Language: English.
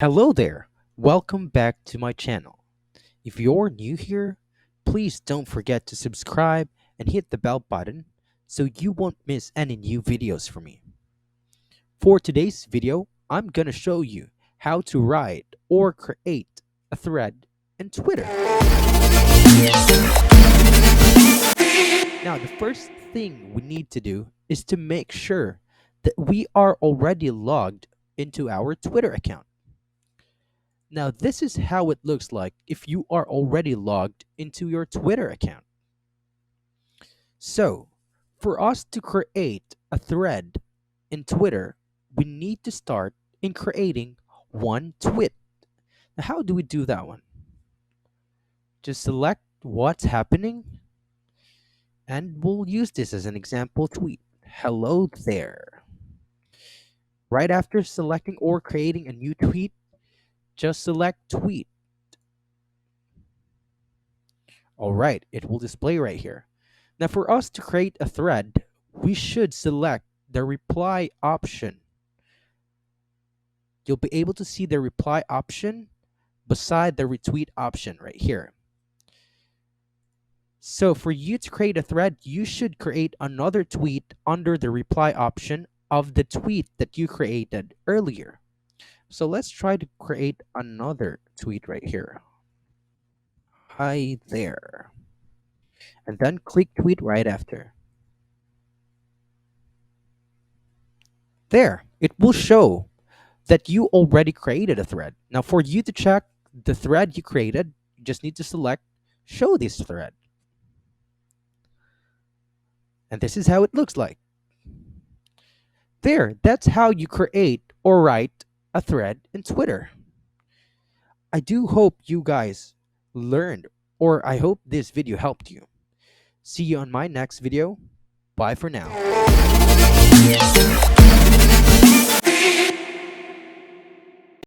Hello there, welcome back to my channel. If you're new here, please don't forget to subscribe and hit the bell button so you won't miss any new videos from me. For today's video, I'm gonna show you how to write or create a thread in Twitter. Now, the first thing we need to do is to make sure that we are already logged into our Twitter account. Now, this is how it looks like if you are already logged into your Twitter account. So, for us to create a thread in Twitter, we need to start in creating one tweet. Now, how do we do that one? Just select what's happening, and we'll use this as an example tweet. Hello there. Right after selecting or creating a new tweet, just select tweet. All right, it will display right here. Now, for us to create a thread, we should select the reply option. You'll be able to see the reply option beside the retweet option right here. So for you to create a thread, you should create another tweet under the reply option of the tweet that you created earlier. So let's try to create another tweet right here. Hi there. And then click tweet right after. There, it will show that you already created a thread. Now, for you to check the thread you created, you just need to select show this thread. And this is how it looks like. There, that's how you create or write a thread in Twitter. I do hope you guys learned, or I hope this video helped you. See you on my next video. Bye for now.